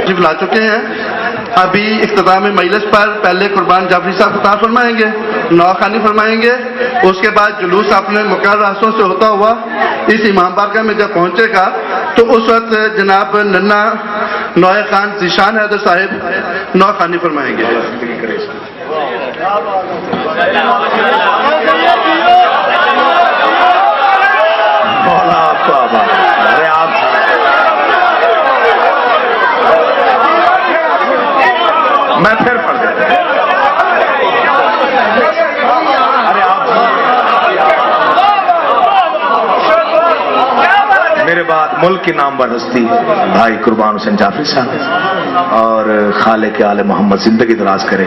तशरीफ ला चुके हैं। अभी इख्तिताम मजलिस पर पहले कुर्बान जाफरी साहब खिताब फरमाएंगे, नौखानी फरमाएंगे, उसके बाद जुलूस अपने मुकर्रर रास्तों से होता हुआ इस इमाम बारगाह में जब पहुंचेगा तो उस वक्त जनाब नन्ना नौए खान ज़ीशान हैदर साहिब नौखानी फरमाएंगे। अरे आप मैं फिर पढ़ देता। अरे आप मेरे बाद मुल्क की नामवर हस्ती भाई कुर्बान हुसैन जाफरी साहब और खाले के आले मोहम्मद जिंदगी दराज करे।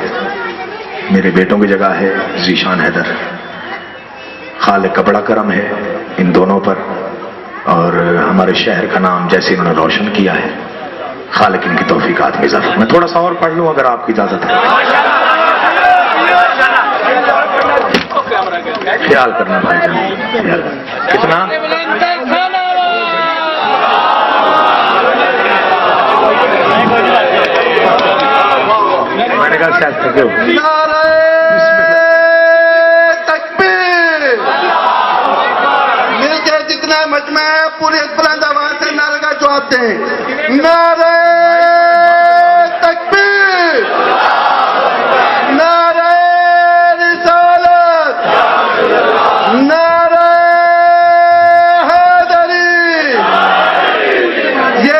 मेरे बेटों की जगह है ज़ीशान हैदर, खाले का बड़ा करम है इन दोनों पर और हमारे शहर का नाम जैसे इन्होंने रोशन किया है। खालिक इनकी तौफीकात में इजाफा। मैं थोड़ा सा और पढ़ लूं अगर आपकी इजाजत है। ख्याल करना भाईजान, कितना मैंने कहा शायद थके हो। मजमा पूरे बुलंद आवाज से नारे का जवाब दें। नारे तकबीर, नारे रिसालत, नारे हैदरी। ये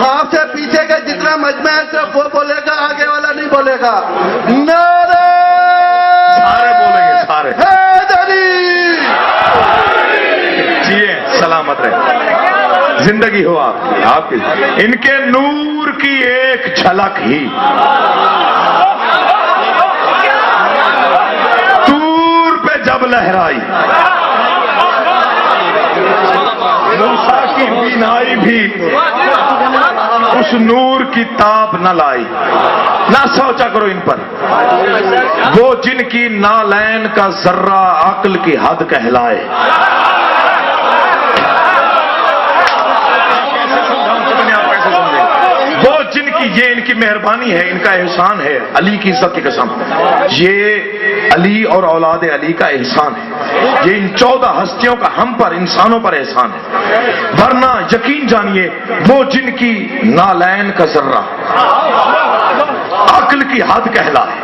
हाथ से पीछे का जितना मजमा है सिर्फ वो बोलेगा, आगे वाला नहीं बोलेगा। नारे सारे बोलेंगे, सारे हैदरी। सलामत रहे, जिंदगी हो आपकी, आपकी। इनके नूर की एक झलक ही दूर पे जब लहराई, मूसा की बीनाई भी उस नूर की ताप न लाई। ना सोचा करो इन पर, वो जिनकी नालैन का जर्रा अक्ल की हद कहलाए। जिनकी ये इनकी मेहरबानी है, इनका एहसान है, अली की इज्जत की कसम, ये अली और औलाद अली का एहसान है। ये इन 14 हस्तियों का हम पर, इंसानों पर एहसान है। वरना यकीन जानिए वो जिनकी नालैन का जर्रा अक्ल की हद कहलाए,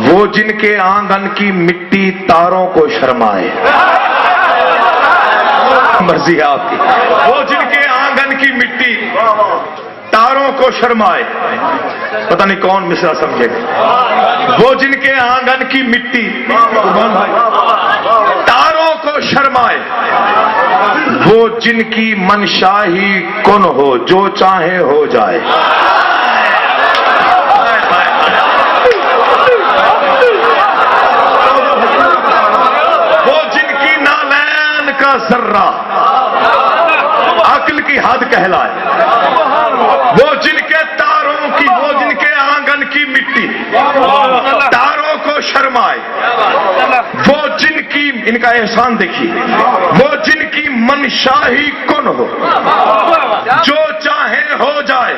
वो जिनके आंगन की मिट्टी तारों को शर्माए। मर्जी है आपकी। वो जिनके आंगन की मिट्टी तारों को शर्माए, पता नहीं कौन मिसरा समझेगा। वो जिनके आंगन की मिट्टी तारों को शर्माए, वो जिनकी मनशाही कुन हो, जो चाहे हो जाए। वो जिनकी नालैन का जर्रा अक्ल की हद कहलाए, वो जिनके तारों की, वो जिनके आंगन की मिट्टी तारों को शर्माए, वो जिनकी, इनका एहसान देखिए, वो जिनकी मनशाही कुन हो, जो चाहे हो जाए।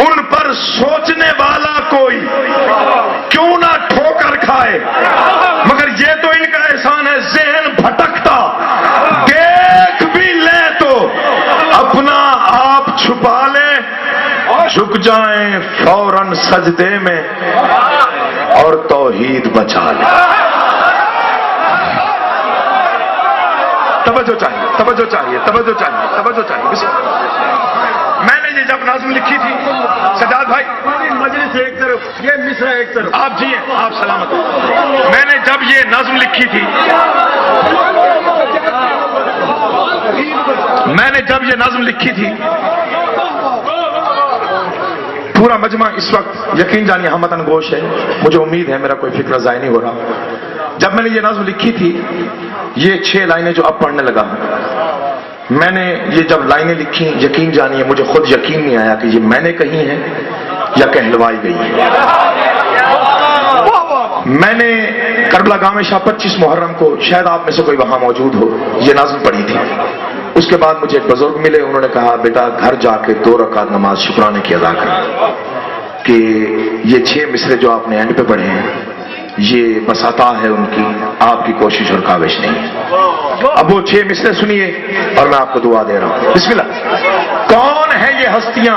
उन पर सोचने वाला कोई क्यों ना ठोकर खाए, मगर ये तो इनका एहसान है, ज़हन भटकता देख भी ले तो अपना आप छुपा ले, झुक जाएं फौरन सजदे में और तौहीद बचा ले। तवज्जो चाहिए, तवज्जो चाहिए, तवज्जो चाहिए, तवज्जो चाहिए। मैंने ये जब नाज़्म लिखी थी सजाद भाई, मजलिस एक तरफ, ये मिसरा एक तरफ, आप जिए, आप सलामत हो। मैंने जब ये नाज़्म लिखी थी, मैंने जब ये नाज़्म लिखी थी, पूरा मजमा इस वक्त यकीन जानिए हमतन गोश है। मुझे उम्मीद है मेरा कोई फिक्र ज़ाय नहीं हो रहा। जब मैंने ये नाज़्म लिखी थी, ये 6 लाइनें जो अब पढ़ने लगा, मैंने ये जब लाइनें लिखी, यकीन जानिए मुझे खुद यकीन नहीं आया कि ये मैंने कही हैं या कहलवाई गई है। मैंने करबला गांव में शाह 25 मुहर्रम को, शायद आप में से कोई वहां मौजूद हो, ये नाज़्म पढ़ी थी। उसके बाद मुझे एक बुजुर्ग मिले, उन्होंने कहा बेटा घर जाके 2 रकात नमाज शुक्राने की अदा कर, कि ये 6 मिसरे जो आपने एंड पे पढ़े हैं ये बस अता है उनकी, आपकी कोशिश और काविश नहीं है। अब वो 6 मिसरे सुनिए और मैं आपको दुआ दे रहा हूं। बिस्मिल्लाह। कौन है ये हस्तियां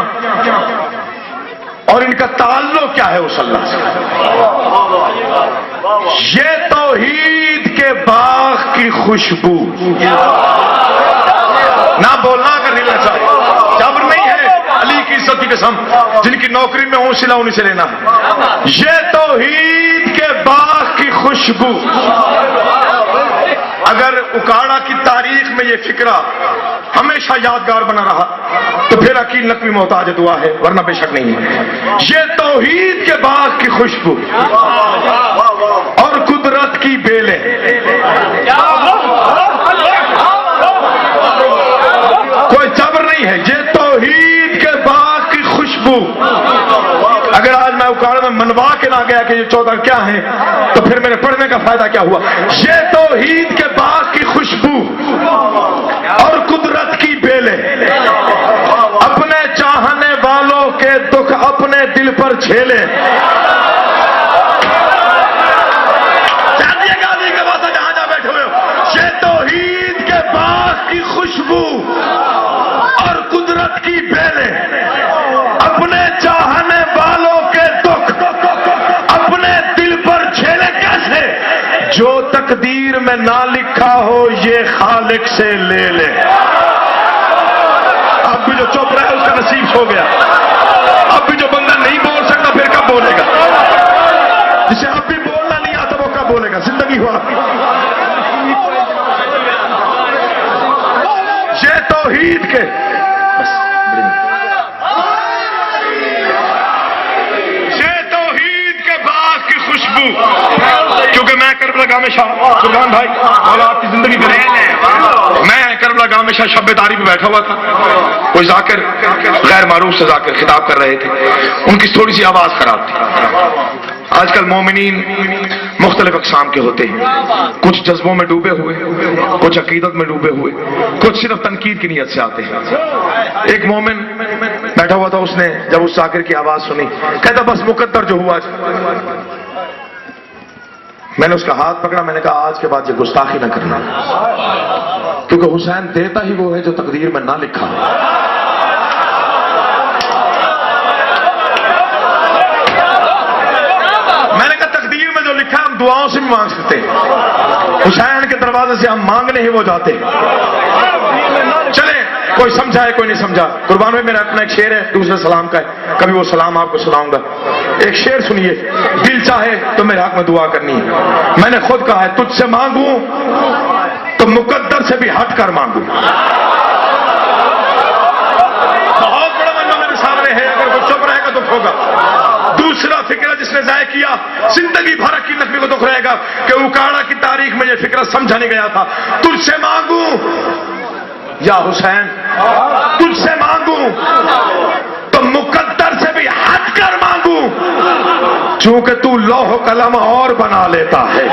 और इनका ताल्लुक क्या है उस अल्लाह से? ये तौहीद के बाग की खुशबू, ना बोलना अगर नहीं लेना चाहिए, जबर नहीं है, अली की इज्जत की कसम, जिनकी नौकरी में हूं सिला उन्हीं से लेना। ये तौहीद के बाग की खुशबू, अगर उकाड़ा की तारीख में ये फिक्रा हमेशा यादगार बना रहा तो फिर अकील नकवी मोहताज दुआ है, वरना बेशक नहीं है। ये तौहीद के बाग की खुशबू और कुदरत की बेलें, कोई जबर नहीं है, ये तौहीद के बाग की खुशबू। अगर आज मैं उकाड़ में मनवा के ना गया कि ये 14 क्या है, तो फिर मेरे पढ़ने का फायदा क्या हुआ? ये तौहीद के बाग की खुशबू और कुदरत की बेलें, अपने चाहने वालों के दुख अपने दिल पर झेले। गांधी के बाद जहां जहां बैठे हुए हो, ये तौहीद के बाग की खुशबू और कुदरत की बेलें, अपने चाहने वालों के दुख अपने दिल पर झेले। कैसे? जो तकदीर में ना लिखा हो ये खालिक से ले ले। अब भी जो चुप रहा है उसका नसीब हो गया। अब भी जो बंदा नहीं बोल सकता फिर कब बोलेगा? जिसे अब भी बोलना नहीं आता वो कब बोलेगा? जिंदगी हुआ ये तौहीद के, ये तौहीद के बाग की खुशबू। क्योंकि मैं करबला गांव में शाह सुल्तान भाई और आपकी जिंदगी में मैं करबला गांव में शाह शब्बेदारी पे बैठा हुआ था, कोई जाकिर गैर मारूफ से जाकिर खिताब कर रहे थे, उनकी थोड़ी सी आवाज खराब थी। आजकल मोमिनीन मुख्तलिफ अक़साम के होते हैं, कुछ जज्बों में डूबे हुए, कुछ अकीदत में डूबे हुए, कुछ सिर्फ तनकीद की नीयत से आते हैं। एक मोमिन बैठा हुआ था, उसने जब उस जाकिर की आवाज सुनी, कहता बस मुकद्दर जो हुआ। मैंने उसका हाथ पकड़ा, मैंने कहा आज के बाद ये गुस्ताखी न करना, क्योंकि हुसैन देता ही वो है जो तकदीर में ना लिखा। मैंने कहा तकदीर में जो लिखा हम दुआओं से भी मांग सकते हैं, हुसैन के दरवाजे से हम मांगने ही वो जाते। चले, कोई समझा है कोई नहीं समझा। कुर्बान में मेरा अपना एक शेर है दूसरे सलाम का है, कभी वो सलाम आपको सुनाऊंगा। एक शेर सुनिए, दिल चाहे तो मेरे हक में दुआ करनी है। मैंने खुद कहा है तुझसे मांगू तो मुकद्दर से भी हट कर मांगू। बहुत बड़ा मन्ना मेरे सामने है, अगर वो चुप रहेगा दुख होगा। दूसरा फिक्र जिसने जाय किया, जिंदगी भर की नकवी को दुख रहेगा कि उकाड़ा की तारीख में ये फिक्र समझा नहीं गया था। तुझसे मांगू या हुसैन, तुझसे मांगू तो मुकद्दर से भी हट कर मांगू, चूंकि तू लौह कलम और बना लेता है।